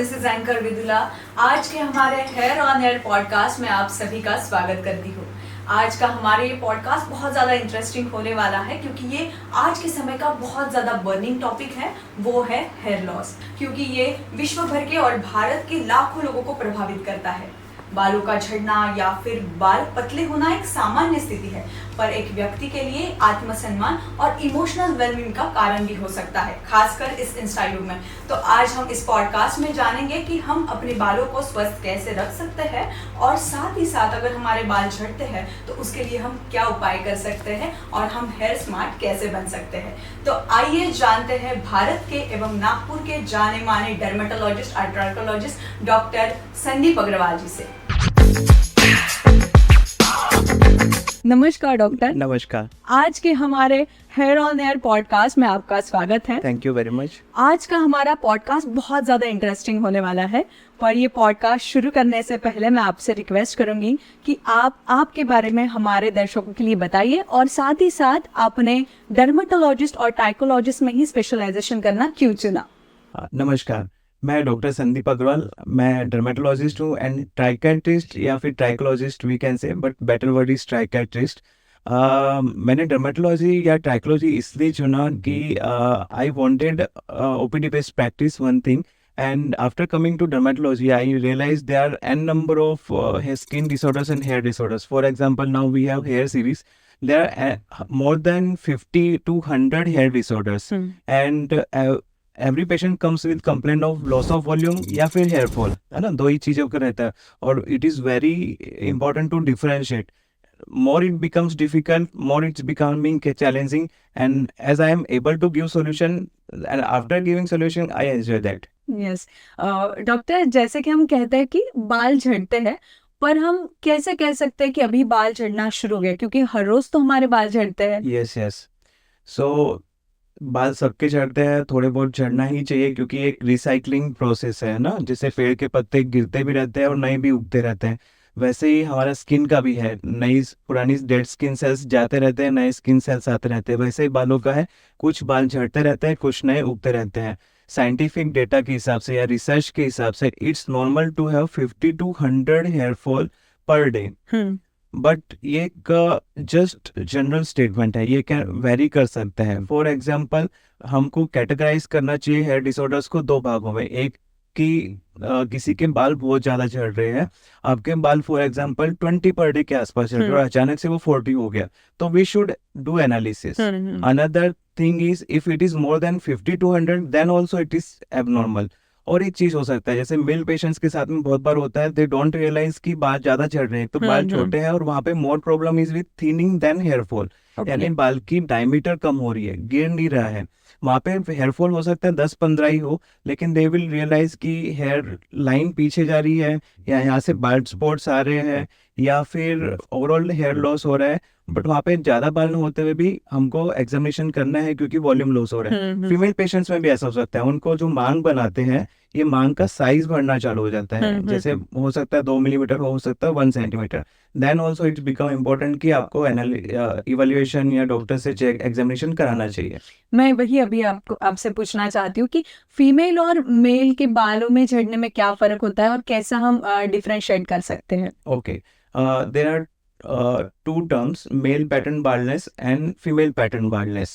This is anchor Vidula. आज के हमारे हेयर ऑन एयर पॉडकास्ट में आप सभी का स्वागत करती हूँ। आज का हमारे ये पॉडकास्ट बहुत ज़्यादा इंटरेस्टिंग होने वाला है क्योंकि ये आज के समय का बहुत ज़्यादा बर्निंग टॉपिक है, वो है हेयर लॉस। क्योंकि ये विश्व भर के और भारत के लाखों लोगों को प्रभावित करता है। बालों का झड़ना या फिर बाल पतले होना एक सामान्य स्थिति है, पर एक व्यक्ति के लिए आत्मसम्मान और इमोशनल वेलबींग का कारण भी हो सकता है, खासकर इस इंस्टा युग में। तो आज हम इस पॉडकास्ट में जानेंगे कि हम अपने बालों को स्वस्थ कैसे रख सकते हैं और साथ ही साथ अगर हमारे बाल झड़ते हैं तो उसके लिए हम क्या उपाय कर सकते हैं और हम हेयर स्मार्ट कैसे बन सकते हैं। तो आइए जानते हैं भारत के एवं नागपुर के जाने माने डर्मेटोलॉजिस्ट और ट्राइकोलॉजिस्ट डॉक्टर संदीप अग्रवाल जी से। नमस्कार डॉक्टर। नमस्कार। आज के हमारे हेयर ऑन एयर पॉडकास्ट में आपका स्वागत है। Thank you very much. आज का हमारा पॉडकास्ट बहुत ज़्यादा इंटरेस्टिंग होने वाला है, पर ये पॉडकास्ट शुरू करने से पहले मैं आपसे रिक्वेस्ट करूंगी कि आप आपके बारे में हमारे दर्शकों के लिए बताइए और साथ ही साथ आपने डर्मेटोलॉजिस्ट और ट्राइकोलॉजिस्ट में ही स्पेशलाइजेशन करना क्यों चुना। नमस्कार, मैं डॉक्टर संदीप अग्रवाल, मैं डर्मेटोलॉजिस्ट हूँ एंड ट्राइकेट्रिस्ट या फिर trichologist we can say, but better word is trichiatrist. मैंने डर्मेटोलॉजी या ट्राइकोलॉजी इसलिए चुना कि I wanted OPD based practice one thing, and after coming to dermatology I realized there are n number of hair skin disorders and hair disorders. For example, now we have hair series, there are more than 50 to 100 hair disorders and every patient comes with complaint of loss of volume या फिर hair fall, है ना, दो ही चीज़ों का रहता है और it is very important to differentiate. More it becomes difficult, more it's becoming challenging, and as I am able to give solution, and after giving solution I enjoy that. Yes, doctor, जैसे कि हम कहते हैं कि बाल झड़ते हैं, पर हम कैसे कह सकते हैं कि अभी बाल झड़ना शुरू हो गया, क्योंकि हर रोज तो हमारे बाल झड़ते हैं। Yes. So बाल सबके झड़ते हैं, थोड़े बहुत झड़ना ही चाहिए क्योंकि एक रिसाइकलिंग प्रोसेस है ना, जिससे पेड़ के पत्ते गिरते भी रहते हैं और नए भी उगते रहते हैं। वैसे ही हमारा स्किन का भी है, नई पुरानी डेड स्किन सेल्स जाते रहते हैं, नए स्किन सेल्स आते रहते हैं। वैसे ही बालों का है, कुछ बाल झड़ते रहते हैं, कुछ नए उगते रहते हैं। साइंटिफिक डेटा के हिसाब से या रिसर्च के हिसाब से it's normal to have 50 to 100 hair fall per day, but ये एक जस्ट जनरल स्टेटमेंट है, ये क्या वेरी कर सकते हैं। फॉर एग्जांपल, हमको कैटेगराइज करना चाहिए हेयर डिसऑर्डर्स को दो भागों में। एक कि किसी के बाल बहुत ज़्यादा झड़ रहे हैं, आपके बाल फॉर एग्जांपल 20 पर डे के आसपास झड़ रहे हैं और अचानक से वो 40 हो गया, तो we should do analysis. Another thing is if it is more than 50 to 100 then also it is abnormal. और एक चीज हो सकता है, जैसे मेल पेशेंट्स के साथ में बहुत बार होता है, दे डोंट रियलाइज कि बाल ज्यादा झड़ रहे हैं, तो बाल छोटे हैं और वहां पे more problem is with thinning than hair fall, यानी बाल की डायमीटर कम हो रही है, गिर नहीं रहा है। वहां पे हेयर फॉल हो सकता है 10-15 ही हो, लेकिन दे विल रियलाइज कि हेयर लाइन पीछे जा रही है या यहाँ से बाल स्पॉट्स आ रहे हैं या फिर ओवरऑल हेयर लॉस हो रहा है, बट वहाँ पे ज्यादा बाल होते हुए भी हमको एग्जामिनेशन करना है क्योंकि वॉल्यूम लॉस हो रहा है। फीमेल पेशेंट्स में भी ऐसा हो सकता है, उनको जो मांग बनाते हैं, ये मांग का साइज बढ़ना चालू हो जाता है, जैसे हो सकता है 2 मिलीमीटर, हो सकता है 1 centimetre. Then also it's become important कि आपको इवैल्यूएशन या डॉक्टर से चेक एग्जामिनेशन कराना चाहिए। मैं वही अभी आपसे पूछना चाहती हूँ कि फीमेल और मेल के बालों में झड़ने में क्या फर्क होता है और कैसा हम डिफरेंशिएट कर सकते हैं। Okay, there are two terms, male pattern baldness and female pattern baldness.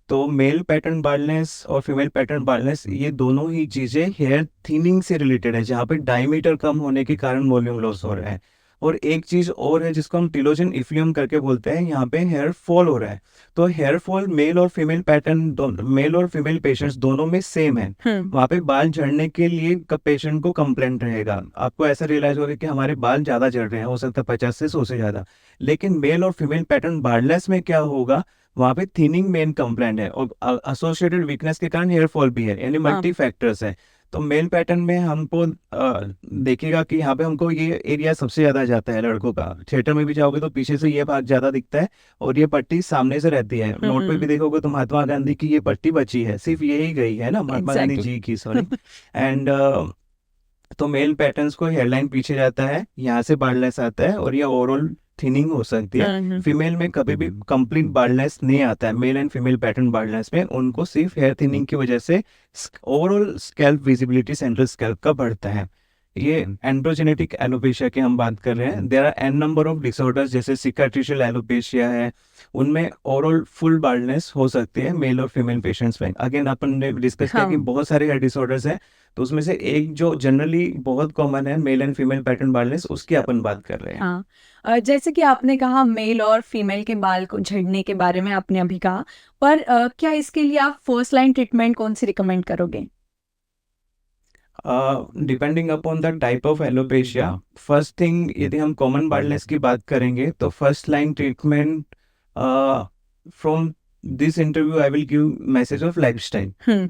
तो मेल पैटर्न बाल्डनेस और फीमेल पैटर्न बाल्डनेस, ये दोनों ही चीजें हेयर थिनिंग से रिलेटेड है, जहाँ पे डायमीटर कम होने के कारण वॉल्यूम लॉस हो रहा है। और एक चीज और है जिसको हम टिलोजन इफ्लियम करके बोलते हैं, यहाँ पे हेयर फॉल हो रहा है। तो हेयर फॉल मेल और फीमेल पैटर्न, मेल और फीमेल पेशेंट्स दोनों में सेम है। वहाँ पे बाल झड़ने के लिए पेशेंट को कंप्लेंट रहेगा, आपको ऐसा रियलाइज होगा कि हमारे बाल ज्यादा झड़ रहे हैं, हो सकता है 50 से 100 से ज्यादा। लेकिन मेल और फीमेल पैटर्न बाल्डनेस में क्या होगा, वहाँ पे थिनिंग मेन कंप्लेंट है और एसोसिएटेड वीकनेस के कारण हेयर फॉल भी है, यानी मल्टी फैक्टर्स है। तो मेल पैटर्न में हमको देखिएगा कि यहाँ पे हमको ये एरिया सबसे ज्यादा जाता है लड़कों का। थिएटर में भी जाओगे तो पीछे से ये भाग ज्यादा दिखता है और ये पट्टी सामने से रहती है। नोट पे भी देखोगे तो महात्मा गांधी की ये पट्टी बची है, सिर्फ यही गई है ना, महात्मा गांधी जी की, सॉरी। एंड तो मेल पैटर्न्स को हेयरलाइन पीछे जाता है, यहाँ से बार्डनेस आता है और ये ओवरऑल थिनिंग हो सकती है। हम्म। फीमेल में कभी भी कंप्लीट बार्डनेस नहीं आता है। Male and female pattern baldness में उनको सिर्फ हेयर थिनिंग की वजह से overall scalp visibility central scalp का बढ़ता है। ये एंड्रोजेनेटिक एलोपेशिया की हम बात कर रहे हैं। There are an number of disorders, जैसे सिकाट्रिशियल एलोपेशिया है, उनमें ओवरऑल फुल बाल्डनेस हो सकती है मेल और फीमेल पेशेंट्स में। अगेन अपन ने डिस्कस किया हाँ। कि बहुत सारे हेयर डिसऑर्डर्स हैं, तो उसमें से एक जो जनरली बहुत कॉमन है male and female pattern baldness, उसकी अपन बात कर रहे हैं। हाँ, जैसे कि आपने कहा मेल और फीमेल के बाल को झड़ने के बारे में आपने अभी कहा, पर क्या इसके लिए आप फर्स्ट लाइन ट्रीटमेंट कौन सी रिकमेंड करोगे? Depending upon the type of alopecia, first thing यदि हम कॉमन बाल्डनेस की बात करेंगे तो first line treatment from this interview I will give message of lifestyle.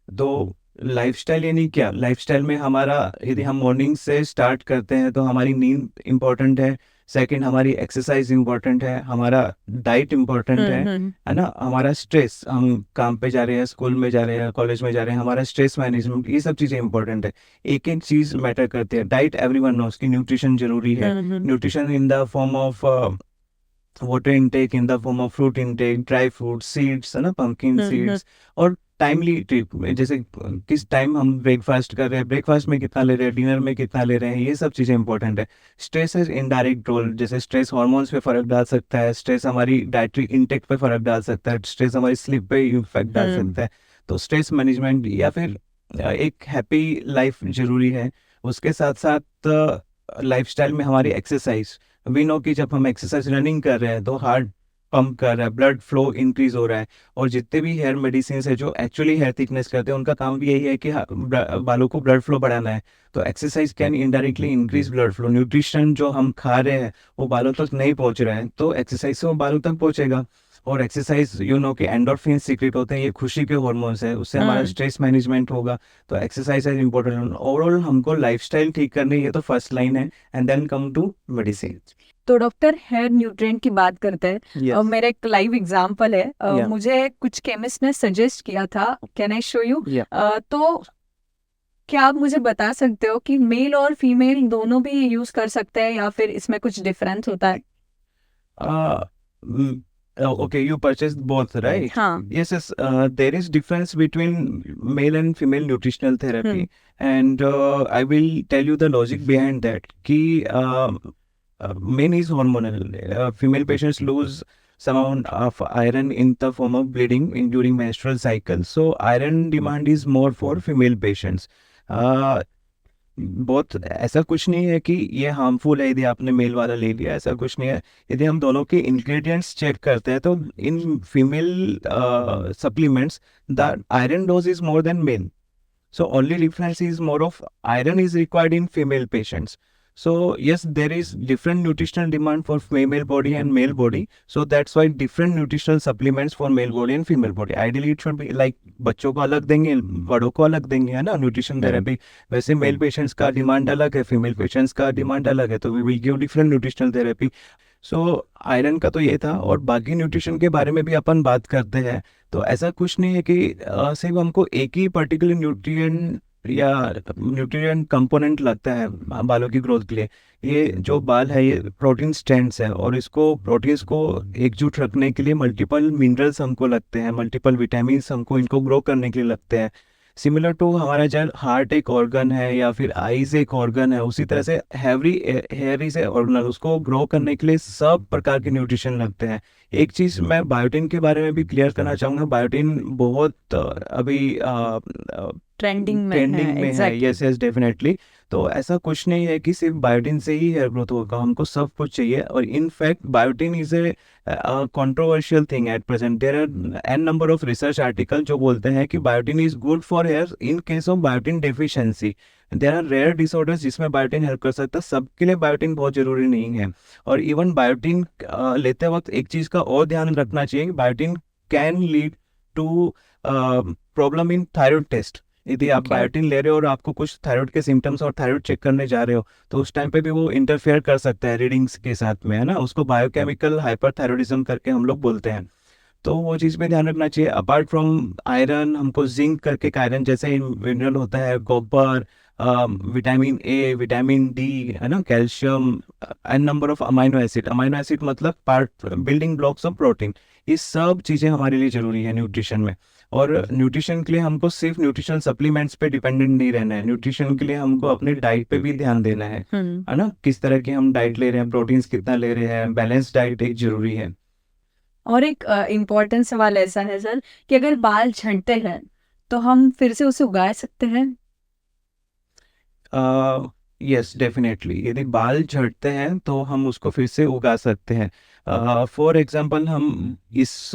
तो लाइफस्टाइल यानी क्या? लाइफस्टाइल में हमारा, यदि हम मॉर्निंग से स्टार्ट करते हैं तो हमारी नींद इम्पोर्टेंट है, सेकंड हमारी एक्सरसाइज इम्पोर्टेंट है, हमारा डाइट इम्पोर्टेंट है ना, हमारा स्ट्रेस, हम काम पे जा रहे हैं, स्कूल में जा रहे हैं, कॉलेज में जा रहे हैं, हमारा स्ट्रेस मैनेजमेंट, ये सब चीज़ें इंपॉर्टेंट है। एक एक चीज़ मैटर करती है। डाइट एवरीवन नोस कि न्यूट्रिशन जरूरी है। Nutrition in the form of water intake, in the form of fruit intake, dry fruit, seeds है ना, पंपकिन सीड्स, और टाइमली ट्रिप, जैसे किस टाइम हम ब्रेकफास्ट कर रहे हैं, ब्रेकफास्ट में कितना ले रहे हैं, डिनर में कितना ले रहे हैं, ये सब चीज़ें इंपॉर्टेंट है। स्ट्रेस है इनडायरेक्ट रोल, जैसे स्ट्रेस हार्मोन्स पे फर्क डाल सकता है, स्ट्रेस हमारी डाइटरी इंटेक पे फर्क डाल सकता है, स्ट्रेस हमारी स्लीप पे इफेक्ट डाल सकता है। तो स्ट्रेस मैनेजमेंट या फिर एक हैप्पी लाइफ जरूरी है। उसके साथ साथ लाइफस्टाइल में हमारी एक्सरसाइज, वी नो कि जब हम एक्सरसाइज रनिंग कर रहे हैं तो हार्ट पंप कर रहा है, ब्लड फ्लो इंक्रीज हो रहा है। और जितने भी हेयर मेडिसिन है जो एक्चुअली हेयर थिकनेस करते हैं, उनका काम भी यही है कि बालों को ब्लड फ्लो बढ़ाना है। तो exercise can indirectly increase blood flow. Nutrition जो हम खा रहे हैं वो बालों तक नहीं पहुंच रहा है, तो एक्सरसाइज से वो बालों तक पहुंचेगा। और एक्सरसाइज कि एंडोर्फिन सीक्रेट होते हैं, ये खुशी के हार्मोन्स है, उससे हमारा स्ट्रेस मैनेजमेंट होगा। तो एक्सरसाइज इज इम्पोर्टेंट। ओवरऑल हमको लाइफस्टाइल ठीक करनी है, तो फर्स्ट लाइन है, and then come to medicine. तो डॉक्टर, हेयर न्यूट्रिएंट की बात करते हैं। मेरा एक लाइव एग्जांपल है। मुझे कुछ केमिस्ट ने सजेस्ट किया था, कैन आई शो यू? तो क्या आप मुझे बता सकते हो कि मेल और फीमेल दोनों भी यूज कर सकते हैं या फिर इसमें कुछ डिफरेंस होता है? Okay, you purchased both, right? हाँ. Yes, there is difference between male and female nutritional therapy, and I will tell you the logic behind that. कि men is hormonal. Female patients lose some amount of iron in the form of bleeding during menstrual cycle. So iron demand is more for female patients. बहुत ऐसा कुछ नहीं है कि ये harmful है यदि आपने मेल वाला ले लिया, ऐसा कुछ नहीं है। यदि हम दोनों के इंग्रेडिएंट्स चेक करते हैं तो in female supplements the iron dose is more than male, so only difference is more of iron is required in female patients. So yes, there is different nutritional demand for female body and male body, so that's why different nutritional supplements for male body and female body. Ideally it should be like बच्चों को अलग देंगे, बड़ों को अलग देंगे, है ना, न्यूट्रिशन थेरेपी। वैसे मेल पेशेंट्स का डिमांड अलग है, फीमेल पेशेंट्स का डिमांड अलग है, तो we will give different nutritional therapy. So iron का तो ये था, और बाकी न्यूट्रिशन के बारे में भी अपन बात करते हैं। तो ऐसा कुछ नहीं है कि सिर्फ हमको एक ही पर्टिकुलर न्यूट्रिएंट या न्यूट्रिएंट कंपोनेंट लगता है बालों की ग्रोथ के लिए। ये जो बाल है ये प्रोटीन स्टैंड्स है, और इसको प्रोटीन्स को एकजुट रखने के लिए मल्टीपल मिनरल्स हमको लगते हैं, मल्टीपल विटामिन हमको इनको ग्रो करने के लिए लगते हैं। सिमिलर टू हमारा जब हार्ट एक ऑर्गन है या फिर आईज एक ऑर्गन है, उसी तरह से हेयर इज ए ऑर्गन, उसको ग्रो करने के लिए सब प्रकार के न्यूट्रिशन लगते हैं। एक चीज़ मैं बायोटिन के बारे में भी क्लियर करना चाहूँगा। बायोटिन बहुत अभी ट्रेंडिंग में है। exactly. Yes yes, definitely. तो ऐसा कुछ नहीं है कि सिर्फ बायोटिन से ही हेयर ग्रोथ होगा, हमको सब कुछ चाहिए। और in fact biotin is a controversial thing at present. There are an number of research article जो बोलते हैं कि biotin is good for hair in case of biotin deficiency. There are rare disorders जिसमें बायोटिन हेल्प कर सकता है, सबके लिए बायोटिन बहुत जरूरी नहीं है। और इवन बायोटिन लेते वक्त एक चीज़ का और ध्यान रखना चाहिए कि biotin can lead to problem in thyroid test. यदि आप बायोटिन ले रहे हो और आपको कुछ थायराइड के सिम्टम्स और थायराइड चेक करने जा रहे हो, तो उस टाइम पे भी वो इंटरफेयर कर सकता है रीडिंग्स के साथ में, है ना। उसको बायोकेमिकल हाइपरथायराइडिज्म करके हम लोग बोलते हैं, तो वो चीज़ पे ध्यान रखना चाहिए। अपार्ट फ्रॉम आयरन, हमको जिंक करके एक आयरन जैसे मिनरल होता है, copper, vitamin A, vitamin D, है ना, calcium and number of amino acid. Amino acid मतलब part building blocks of protein. ये सब चीज़ें हमारे लिए ज़रूरी है न्यूट्रिशन में। और न्यूट्रिशन के लिए हमको सिर्फ न्यूट्रिशनल सप्लीमेंट्स पे डिपेंडेंट नहीं रहना है, न्यूट्रिशन के लिए हमको अपने डाइट पे भी ध्यान देना है ना, किस तरह की हम डाइट ले रहे हैं, प्रोटीन्स कितना ले रहे हैं, बैलेंस डाइट एक जरूरी है। और एक इम्पोर्टेंट सवाल ऐसा है सर कि अगर बाल झड़ते हैं तो हम फिर से उसे उगा सकते हैं? Yes, definitely. यदि बाल झड़ते हैं तो हम उसको फिर से उगा सकते हैं। फॉर एग्जांपल हम इस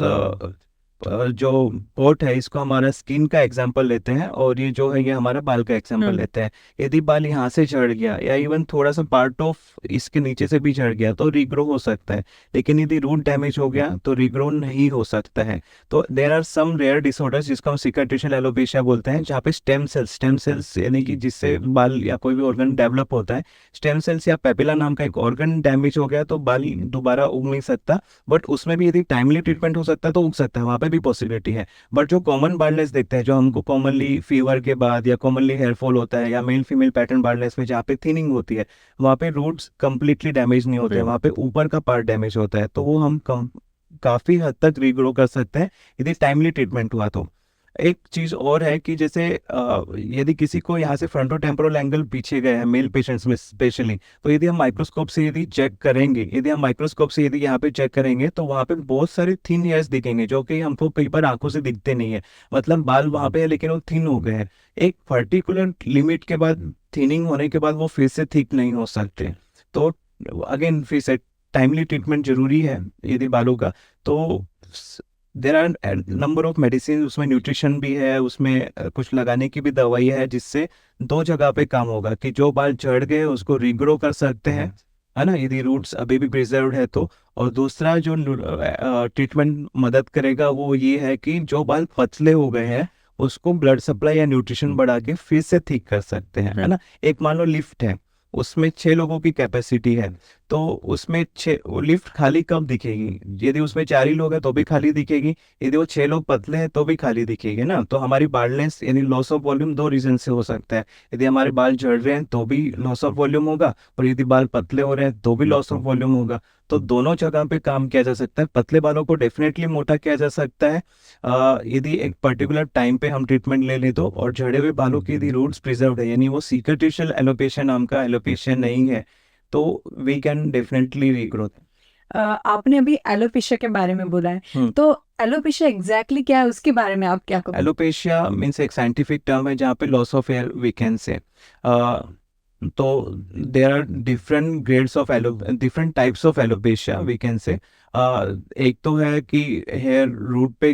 जो पोर्ट है इसको हमारा स्किन का एग्जांपल लेते हैं, और ये जो है ये हमारा बाल का एग्जांपल लेते हैं। यदि बाल यहाँ से झड़ गया या इवन थोड़ा सा पार्ट ऑफ इसके नीचे से भी झड़ गया तो रीग्रो हो सकता है, लेकिन यदि रूट डैमेज हो गया तो रीग्रो नहीं हो सकता है। तो there are some rare disorders जिसको हम सिकाट्रिशियल एलोपेशिया बोलते हैं, जहाँ पे स्टेम सेल्स यानी कि जिससे बाल या कोई भी ऑर्गन डेवलप होता है, स्टेम सेल्स या पेपिला नाम का एक ऑर्गन डैमेज हो गया तो बाल दोबारा उग नहीं सकता। बट उसमें भी यदि टाइमली ट्रीटमेंट हो सकता है तो उग सकता है, वहाँ पे भी पॉसिबिलिटी है। बट जो कॉमन बाल्डनेस देखते हैं, जो हमको कॉमनली फीवर के बाद या कॉमनली हेयर फॉल होता है, या मेल फीमेल पैटर्न बाल्डनेस में जहाँ पे थिनिंग होती है, वहाँ पे रूट्स कंप्लीटली डैमेज नहीं होते हैं, वहाँ पे ऊपर का पार्ट डैमेज होता है, तो वो हम काफी हद तक रीग्रो कर सकते हैं यदि टाइमली ट्रीटमेंट हुआ तो। एक चीज और है कि जैसे यदि किसी को यहाँ से फ्रंटोटेम्पोरल एंगल पीछे गए हैं मेल पेशेंट्स में स्पेशली, तो यदि हम माइक्रोस्कोप से यदि चेक करेंगे, यदि यहाँ पे चेक करेंगे तो वहाँ पे बहुत सारे थिन हेयर्स दिखेंगे जो कि हमको कई बार आंखों से दिखते नहीं है। मतलब बाल वहाँ पे है लेकिन वो थिन हो गए हैं। एक पर्टिकुलर लिमिट के बाद थिनिंग होने के बाद वो फिर से थिक नहीं हो सकते। तो अगेन फिर से टाइमली ट्रीटमेंट जरूरी है यदि बालों का। तो there are number of medicine, उसमें न्यूट्रिशन भी है, उसमें कुछ लगाने की भी दवाई है, जिससे दो जगह पे काम होगा कि जो बाल झड़ गए उसको रीग्रो कर सकते हैं, है ना, यदि रूट्स अभी भी प्रिजर्व्ड है तो। और दूसरा जो ट्रीटमेंट मदद करेगा वो ये है कि जो बाल पतले हो गए हैं उसको ब्लड सप्लाई या न्यूट्रिशन बढ़ा के फिर से ठीक कर सकते हैं, है ना। एक मान लो लिफ्ट है, उसमें 6 लोगों की कैपेसिटी है, तो उसमें 6 लिफ्ट खाली कब दिखेगी? यदि उसमें 4 ही लोग हैं तो भी खाली दिखेगी, यदि वो 6 लोग पतले हैं तो भी खाली दिखेगी ना। तो हमारी बाल्डनेस यानी लॉस ऑफ वॉल्यूम 2 रीजन से हो सकता है। यदि हमारे बाल झड़ रहे हैं तो भी लॉस ऑफ वॉल्यूम होगा, और यदि बाल पतले हो रहे हैं तो भी लॉस ऑफ वॉल्यूम होगा। तो दोनों जगह पे काम किया जा सकता है। पतले बालों को डेफिनेटली मोटा किया जा सकता है यदि एक पर्टिकुलर टाइम पे हम ट्रीटमेंट ले तो। और झड़े हुए बालों की यदि रूट्स प्रिजर्व्ड है, यानी वो सिकाट्रिशियल एलोपेशिया नाम का एलोपेशिया नहीं है, तो वी कैन डेफिनेटली रीग्रो। आपने अभी एलोपेशिया के बारे में बोला है, तो एलोपेशिया एग्जैक्टली क्या है उसके बारे में आप क्या कहोगे? एलोपेशिया मीन्स एक साइंटिफिक टर्म है जहाँ पे लॉस ऑफ हेयर वीकेंड से। तो there are different grades of different types of alopecia we can say. एक तो है कि हेयर रूट पे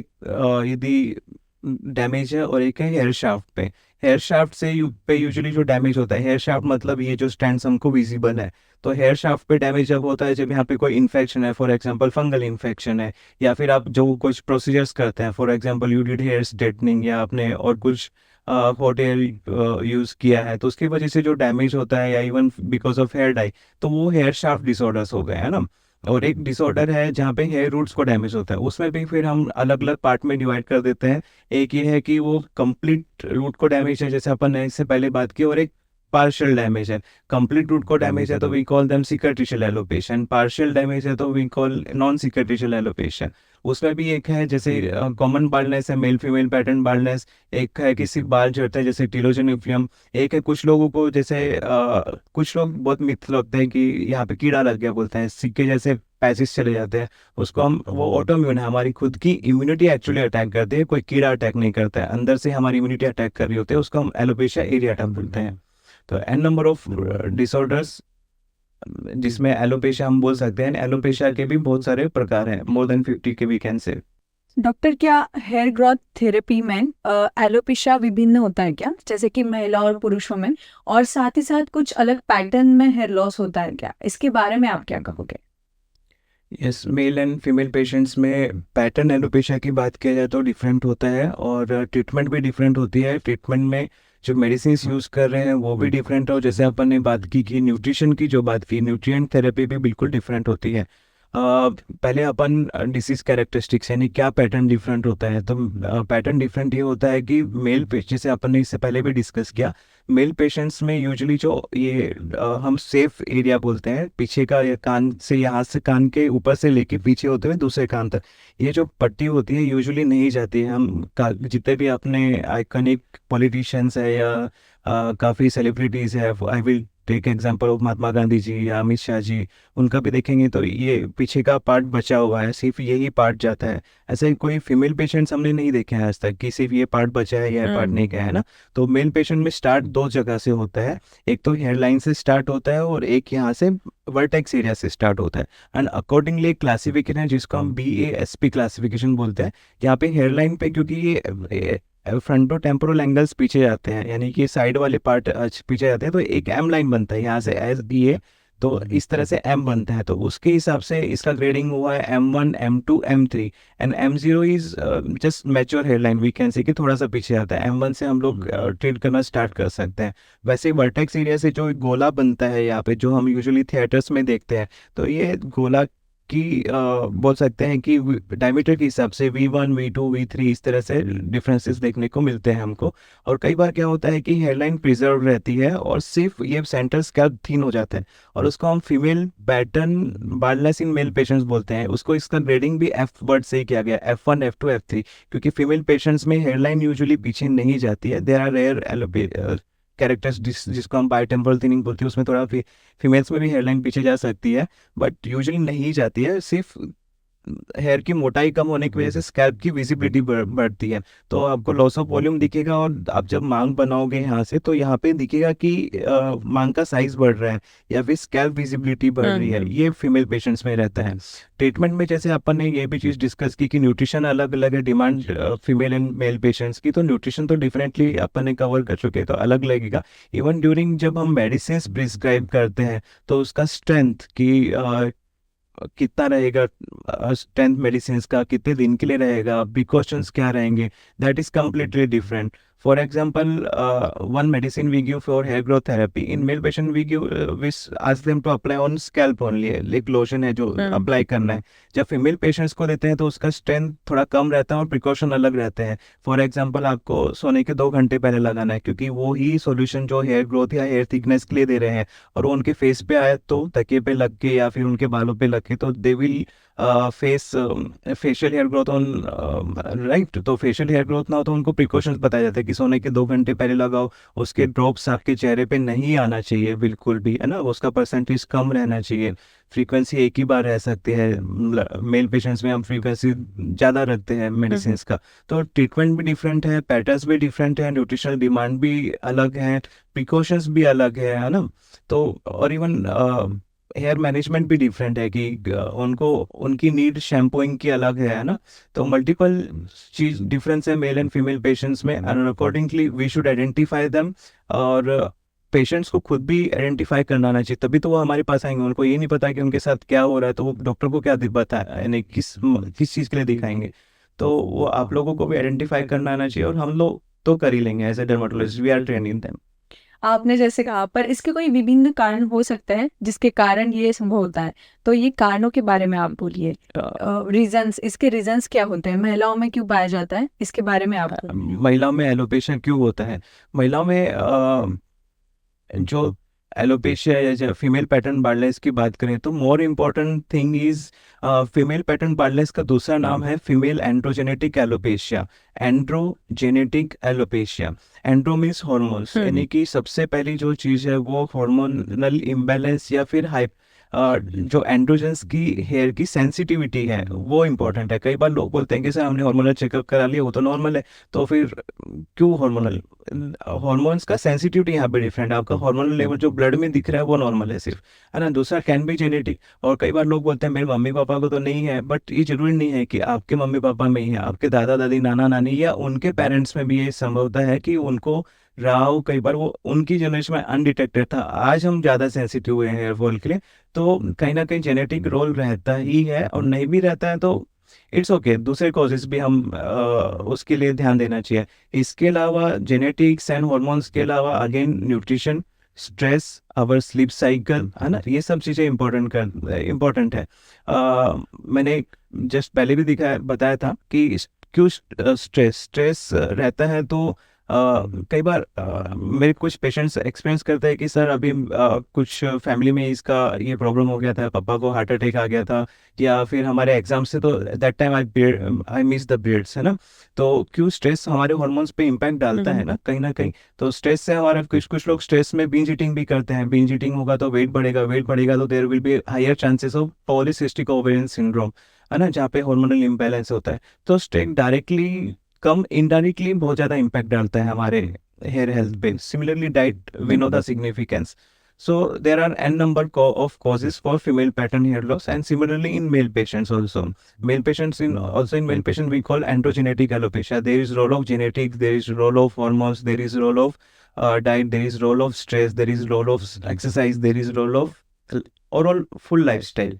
यदि डैमेज है, और एक है हेयर शाफ्ट पे। हेयर शाफ्ट से पे यूजुअली जो डैमेज होता है, हेयर शाफ्ट मतलब ये जो स्ट्रैंड्स हमको विजिबल है, तो हेयर शाफ्ट पे डैमेज जब होता है जब यहाँ पे कोई इन्फेक्शन है, फॉर एग्जांपल फंगल इन्फेक्शन है, या फिर आप जो कुछ प्रोसीजर्स करते हैं, for example you did hair straightening या आपने और कुछ हॉट एयर यूज किया है, तो उसकी वजह से जो डैमेज होता है, या even because of hair dye, तो वो हेयर शाफ्ट डिसऑर्डर्स हो गए, है ना। और एक डिसऑर्डर है जहाँ पे हेयर रूट्स को डैमेज होता है, उसमें भी फिर हम अलग अलग पार्ट में डिवाइड कर देते हैं। एक ये है कि वो कंप्लीट रूट को डैमेज है, जैसे अपन ने इससे पहले बात की, और एक पार्शियल डैमेज है। कंप्लीट रूट को डैमेज है तो we call them cicatricial alopecia, partial damage है तो we call non cicatricial alopecia. उसमें भी एक है जैसे कॉमन बाल्डनेस है, मेल फीमेल पैटर्न बाल्डनेस, एक है कि सिर्फ बाल झड़ते हैं जैसे टीलोजेनिफ्लियम, एक है कुछ लोगों को जैसे कुछ लोग बहुत मिथ लगते हैं कि यहाँ पे कीड़ा लग गया बोलते हैं, सिक्के जैसे पैचेस चले जाते हैं, उसको हम वो ऑटोइम्यून है, हमारी खुद की इम्यूनिटी एक्चुअली अटैक करती है, कोई कीड़ा अटैक नहीं करता है, अंदर से हमारी इम्यूनिटी अटैक कर रही होती है, उसको हम एलोपेशिया एरियाटा बोलते हैं। तो एन नंबर ऑफ डिसऑर्डर्स जिसमें एलोपेशिया हम बोल सकते हैं। एलोपेशिया के भी बहुत सारे प्रकार हैं, मोर देन 50 के वी कैन से। डॉक्टर, क्या हेयर ग्रोथ थेरेपी में एलोपेशिया विभिन्न होता है क्या, जैसे कि महिला और पुरुषों में, और साथ ही साथ कुछ अलग पैटर्न में हेयर लॉस होता है क्या? इसके बारे में आप क्या कहोगे? Yes, mail and female patients में पैटर्न एलोपेशिया की बात किया जाए तो डिफरेंट होता है, और ट्रीटमेंट भी डिफरेंट होती है। ट्रीटमेंट में जो मेडिसिन यूज़ कर रहे हैं वो भी डिफरेंट है, और जैसे अपन ने बात की कि न्यूट्रिशन की जो बात की, न्यूट्रिएंट थेरेपी भी बिल्कुल डिफरेंट होती है। पहले अपन डिसीज कैरेक्टरिस्टिक्स यानी क्या पैटर्न डिफरेंट होता है। तो पैटर्न डिफरेंट ये होता है कि मेल पेशेंट, जैसे अपन ने इससे पहले भी डिस्कस किया, मेल पेशेंट्स में यूजुअली जो ये हम सेफ एरिया बोलते हैं, पीछे का ये कान से, यहाँ से कान के ऊपर से लेके पीछे होते हुए दूसरे कान तक, ये जो पट्टी होती है यूजुअली नहीं जाती है। हम जितने भी अपने आइकॉनिक पॉलिटिशियंस है या काफ़ी सेलिब्रिटीज़ है, I will take example of Mahatma Gandhi ji या अमित शाह जी, उनका भी देखेंगे तो ये पीछे का पार्ट बचा हुआ है, सिर्फ यही पार्ट जाता है। ऐसे कोई फीमेल पेशेंट्स हमने नहीं देखे हैं आज तक कि सिर्फ ये पार्ट बचा है, ये पार्ट नहीं गया है ना। तो मेल पेशेंट में स्टार्ट दो जगह से होता है, एक तो हेयरलाइन से स्टार्ट होता है और एक यहाँ से वर्टेक्स एरिया से स्टार्ट होता है। एंड अकॉर्डिंगली एक क्लासिफिकेशन है जिसको हम BASP क्लासिफिकेशन बोलते हैं। यहाँ पे हेयरलाइन पे, क्योंकि ये फ्रंटो टेम्पोरल एंगल्स पीछे जाते हैं, यानी कि साइड वाले पार्ट पीछे जाते हैं, तो एक M लाइन बनता है यहाँ से SBA, तो इस तरह से M बनता है। तो उसके हिसाब से इसका ग्रेडिंग हुआ है M1, M2, M3 and M0 is just mature hairline, we can say कि थोड़ा सा पीछे आता है। M1 से हम लोग ट्रीट करना स्टार्ट कर सकते हैं। वैसे वर्टेक्स एरिया से जो गोला बनता है यहाँ पे, जो हम यूजुअली थिएटर्स में देखते हैं, तो ये गोला की बोल सकते हैं कि डायमीटर के हिसाब से V1, V2, V3 इस तरह से डिफरेंसेस देखने को मिलते हैं हमको। और कई बार क्या होता है कि हेयरलाइन प्रिजर्व रहती है और सिर्फ ये सेंटर स्कैल्प थिन हो जाता है, और उसको हम female pattern baldness in male patients बोलते हैं। उसको इसका ग्रेडिंग भी F वर्ड से ही किया गया, F1, F2, F3, क्योंकि फीमेल पेशेंट्स में हेयरलाइन यूजुअली पीछे नहीं जाती है। देयर आर रेयर कैरेक्टर्स जिसको हम बायोटेम्पोरल थिनिंग बोलते हैं, उसमें थोड़ा फीमेल्स में भी हेयरलाइन पीछे जा सकती है, बट यूजुअली नहीं जाती है। सिर्फ हेयर की मोटाई कम होने की वजह से स्कैल्प की विजिबिलिटी बढ़ती है, तो आपको लॉस ऑफ वॉल्यूम दिखेगा। और आप जब मांग बनाओगे यहाँ से, तो यहाँ पे दिखेगा कि मांग का साइज बढ़ रहा है या फिर स्कैल्प विजिबिलिटी बढ़ रही है। ये फीमेल पेशेंट्स में रहता है। ट्रीटमेंट में जैसे अपन ने ये भी चीज़ डिस्कस की कि न्यूट्रिशन अलग अलग है, demand female and male patients की, तो न्यूट्रिशन तो डिफरेंटली अपन ने कवर कर चुके हैं, तो अलग लगेगा। इवन ड्यूरिंग जब हम मेडिसिन प्रिस्क्राइब करते हैं, तो उसका स्ट्रेंथ की कितना रहेगा, स्ट्रेंथ मेडिसिन का कितने दिन के लिए रहेगा, प्रिकॉशंस क्या रहेंगे, that is completely different. For example, one medicine we give for hair growth therapy in male patient, we give which ask them to apply on scalp only, एक लोशन है जो अप्लाई करना है। जब फीमेल पेशेंट्स को देते हैं तो उसका स्ट्रेंथ थोड़ा कम रहता है और प्रिकॉशन अलग रहते हैं। फॉर एग्जाम्पल, आपको सोने के 2 घंटे पहले लगाना है, क्योंकि वो ही सोल्यूशन जो हेयर ग्रोथ या हेयर थिकनेस के लिए दे रहे हैं, और वो उनके फेस पे आए तो तकिए पे लग के या फिर उनके बालों पे लग के, तो they will face facial hair growth on right. तो फेशियल हेयर ग्रोथ ना हो तो उनको प्रिकॉशंस बताए जाते हैं कि सोने के 2 घंटे पहले लगाओ, उसके ड्रॉप्स आपके चेहरे पे नहीं आना चाहिए बिल्कुल भी, है ना, उसका परसेंटेज कम रहना चाहिए। फ्रीक्वेंसी एक ही बार रह सकती है, मेल पेशेंट्स में हम फ्रीक्वेंसी ज़्यादा रखते हैं मेडिसिन का। तो ट्रीटमेंट भी डिफरेंट है, पैटर्न्स भी डिफरेंट है, न्यूट्रिशनल डिमांड भी अलग है, प्रिकॉशंस भी अलग है ना। तो और इवन हेयर मैनेजमेंट भी डिफरेंट है कि उनको उनकी नीड शैम्पूइंग की अलग है ना। तो मल्टीपल चीज डिफरेंस है मेल एंड फीमेल पेशेंट्स में, and accordingly we should identify them. और पेशेंट्स को खुद भी आइडेंटिफाई करना आना चाहिए, तभी तो वो हमारे पास आएंगे। उनको ये नहीं पता कि उनके साथ क्या हो रहा है, तो वो डॉक्टर को क्या पता है, यानी किस चीज़ के लिए दिखाएंगे। तो वो आप लोगों को भी आइडेंटिफाई करना आना चाहिए, और हम लोग तो कर ही लेंगे as a dermatologist, we are training them. आपने जैसे कहा, पर इसके कोई विभिन्न कारण हो सकते हैं जिसके कारण ये संभव होता है, तो ये कारणों के बारे में आप बोलिए। रीजंस, इसके रीजंस क्या होते हैं, महिलाओं में क्यों पाया जाता है, इसके बारे में आप महिलाओं में एलोपेशिया क्यों होता है। महिलाओं में जो एलोपेशिया या फीमेल पैटर्न बाल्डनेस की बात करें, तो more important thing is female pattern baldness का दूसरा नाम है female androgenetic alopecia. Androgenetic alopecia, andro means hormones, यानी कि सबसे पहली जो चीज़ है वो हार्मोनल इम्बैलेंस या फिर जो एंड्रोजेंस की हेयर की सेंसिटिविटी है वो इम्पोर्टेंट है। कई बार लोग बोलते हैं कि सर हमने हार्मोनल चेकअप करा लिया, वो तो नॉर्मल है, तो फिर क्यों हार्मोनल। हार्मोन्स का सेंसिटिविटी यहाँ पे डिफरेंट है। आपका हार्मोनल लेवल जो ब्लड में दिख रहा है वो नॉर्मल है सिर्फ, है ना। दूसरा कैन बी जेनेटिक, और कई बार लोग बोलते हैं मेरे मम्मी पापा को तो नहीं है, बट ये जरूरी नहीं है कि आपके मम्मी पापा में ही है, आपके दादा दादी नाना नानी या उनके पेरेंट्स में भी ये संभवता है कि उनको रहा हो। कई बार वो उनकी जनरेशन में अनडिटेक्टेड था, आज हम ज़्यादा सेंसिटिव हुए हैं हेयर फॉल के लिए, तो कहीं ना कहीं जेनेटिक रोल रहता ही है। और नहीं भी रहता है तो इट्स ओके, दूसरे कॉजेज भी हम उसके लिए ध्यान देना चाहिए। इसके अलावा जेनेटिक्स एंड हॉर्मोन्स के अलावा again nutrition, stress, our sleep cycle, है ना, ये सब चीज़ें इम्पोर्टेंट है। मैंने जस्ट पहले भी बताया था कि क्यों स्ट्रेस रहता है। तो कई बार मेरे कुछ पेशेंट्स एक्सपीरियंस करते हैं कि सर अभी कुछ फैमिली में इसका ये प्रॉब्लम हो गया था, पापा को हार्ट अटैक आ गया था, या फिर हमारे एग्जाम से, तो that time I miss the periods, है ना। तो क्यों स्ट्रेस हमारे हॉर्मोन्स पे इम्पैक्ट डालता है ना, कहीं ना कहीं। तो स्ट्रेस से हमारा कुछ लोग स्ट्रेस में बिंज ईटिंग भी करते हैं। बिंज ईटिंग होगा तो वेट बढ़ेगा तो there will be higher chances of polycystic ovarian syndrome, है ना, जहाँ पे हार्मोनल इम्बैलेंस होता है। तो स्ट्रेस डायरेक्टली कम इनडायरेक्टली बहुत ज़्यादा इम्पैक्ट डालता है हमारे हेयर हेल्थ पे। Similarly diet, we know the significance. So there are n number of causes for female pattern hair loss, and similarly in male patients also. Male patients in male patients we call androgenetic alopecia. There is role of genetics, there is role of hormones, there is role of diet, there is role of stress, there is role of exercise, there is role of overall full lifestyle.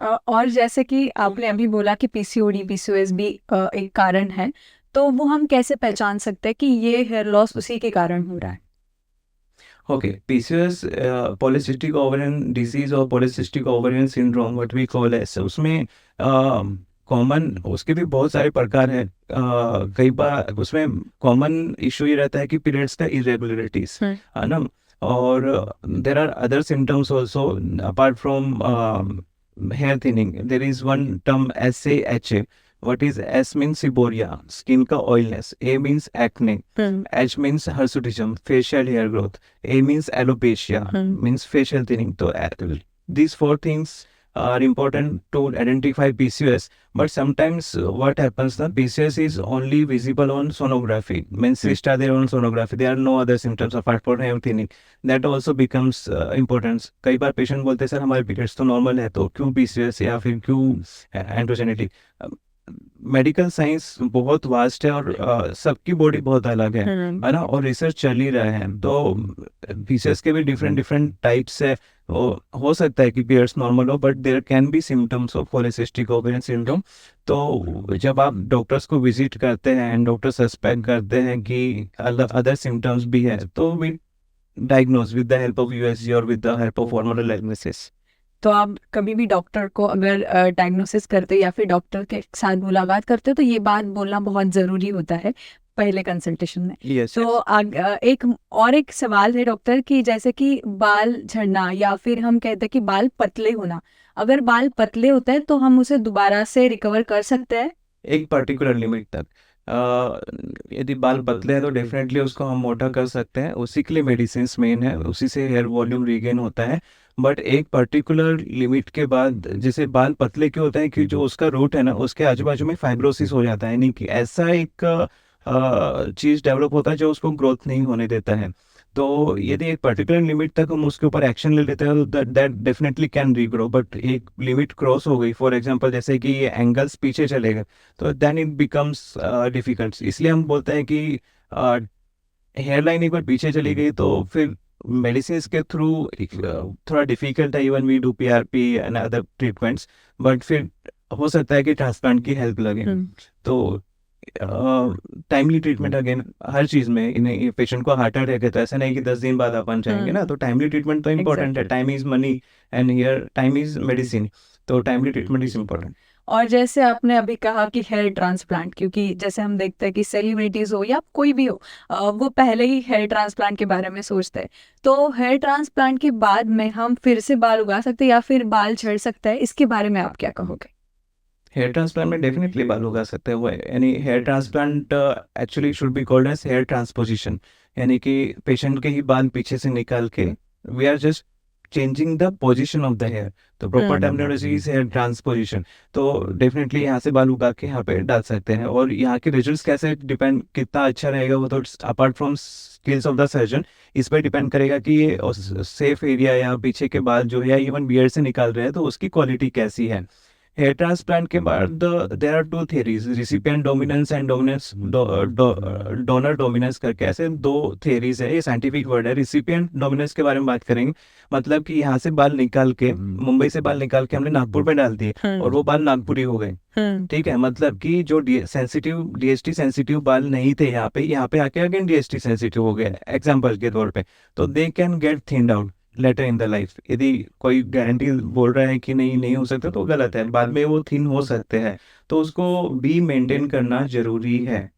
और जैसे कि आपने अभी बोला कि PCOD PCOS भी एक कारण है, तो वो हम कैसे पहचान सकते हैं कि ये हेयर लॉस उसी के कारण हो रहा है? Okay, PCOS, polycystic ovarian disease और polycystic ovarian syndrome, what we call as, उसमें कॉमन उसके भी बहुत सारे प्रकार हैं। कई बार उसमें कॉमन इशू ये रहता है कि पीरियड्स का इरेगुलरिटीज, है ना। और there are other symptoms also apart from hair thinning. There is one term SAHA. What is S means seborrhea, skin ka oiliness. A means acne. H means hirsutism, facial hair growth. A means alopecia, means facial thinning. So these four things are important to identify PCOS. But sometimes what happens, the PCOS is only visible on sonography. Means cysts are there on sonography. There are no other symptoms apart from hair thinning. That also becomes important. कई बार patient बोलते हैं sir हमारे periods तो normal है, तो क्यों PCOS या फिर क्यों एंड्रोजेनेटिक। मेडिकल साइंस बहुत वास्ट है और सबकी बॉडी बहुत अलग है ना, और रिसर्च चल ही रहा है। तो पीसीएस के भी डिफरेंट टाइप्स है। हो सकता है कि पीरियड्स नॉर्मल हो, but there can be symptoms of polycystic ovarian syndrome. तो जब आप डॉक्टर्स को विजिट करते हैं एंड डॉक्टर सस्पेक्ट करते हैं कि अदर सिम्टम्स भी है, तो we diagnose with the help of USG और with the help of hormonal diagnosis. तो आप कभी भी डॉक्टर को अगर डायग्नोसिस करते या फिर डॉक्टर के साथ मुलाकात करते हो तो ये बात बोलना बहुत ज़रूरी होता है पहले कंसल्टेशन में। yes, तो एक सवाल है डॉक्टर कि जैसे कि बाल झड़ना या फिर हम कहते हैं कि बाल पतले होना, अगर बाल पतले होते हैं तो हम उसे दोबारा से रिकवर कर सकते हैं एक पर्टिकुलर लिमिट तक। यदि बाल पतले हैं तो डेफिनेटली उसको हम मोटा कर सकते हैं, उसी के लिए मेडिसिन मेन है, उसी से हेयर वॉल्यूम रीगेन होता है। बट एक पर्टिकुलर लिमिट के बाद, जैसे बाल पतले क्यों होते हैं कि जो उसका रूट है ना, उसके आजू बाजू में फाइब्रोसिस हो जाता है, यानी कि ऐसा एक चीज़ डेवलप होता है जो उसको ग्रोथ नहीं होने देता है। तो यदि एक पर्टिकुलर लिमिट तक हम उसके ऊपर एक्शन ले लेते हैं तो that definitely can regrow. But एक लिमिट क्रॉस हो गई, फॉर एग्जांपल जैसे कि ये एंगल्स पीछे चले गए, तो देन इट बिकम्स डिफिकल्ट। इसलिए हम बोलते हैं कि हेयर लाइन एक बार पीछे चली गई तो फिर मेडिसिन के थ्रू थोड़ा डिफिकल्ट है, even we do PRP and other treatments, but फिर हो सकता है कि ट्रांसप्लांट की हेल्प लगे। तो टाइमली ट्रीटमेंट अगेन हर चीज में, इन पेशेंट को हार्ट अटैक है तो ऐसा नहीं कि 10 दिन बाद अपन जाएंगे ना, तो टाइमली ट्रीटमेंट तो इम्पोर्टेंट है। Time is money and here time is medicine, तो टाइमली ट्रीटमेंट इज इम्पोर्टेंट। और जैसे आपने अभी कहा कि हेयर ट्रांसप्लांट, क्योंकि जैसे हम देखते हैं कि सेलिब्रिटीज हो या कोई भी हो, वो पहले ही हेयर ट्रांसप्लांट के बारे में सोचते हैं, तो हेयर ट्रांसप्लांट के बाद में हम फिर से बाल उगा सकते हैं या फिर बाल झड़ सकता है, इसके बारे में आप क्या कहोगे? हेयर ट्रांसप्लांट में डेफिनेटली बाल उगा सकते हैं वो, यानी hair transplant actually should be called as hair transposition, यानी कि पेशेंट के ही बाल पीछे से निकाल के we are just changing the position of the hair, तो proper terminology is hair transposition. तो डेफिनेटली यहाँ से बाल उगा के यहाँ पे डाल सकते हैं, और यहाँ के रिजल्ट्स कैसे डिपेंड, कितना अच्छा रहेगा वो तो apart from skills of the surgeon, इस पर डिपेंड करेगा कि ये सेफ एरिया या पीछे के बाल जो है इवन बियर्ड से निकाल रहे हैं तो उसकी क्वालिटी कैसी है। हेयर ट्रांसप्लांट के बाद there are two theories, recipient dominance and dominance, donor dominance करके ऐसे दो थियरीज है। ये साइंटिफिक वर्ड है। रिसिपिएंट डोमिनेंस के बारे में बात करेंगे, मतलब कि यहाँ से बाल निकाल के, मुंबई से बाल निकाल के हमने नागपुर में डाल दिए और वो बाल नागपुरी हो गए। ठीक है, मतलब कि जो सेंसिटिव डीएसटी सेंसिटिव बाल नहीं थे यहाँ पे आके अगेन डीएसटी सेंसिटिव हो गए एग्जाम्पल के तौर पे, तो they can get thinned out later in the life. यदि कोई गारंटी बोल रहा है कि नहीं हो सकता तो गलत है, बाद में वो थिन हो सकते हैं, तो उसको भी मेंटेन करना जरूरी है।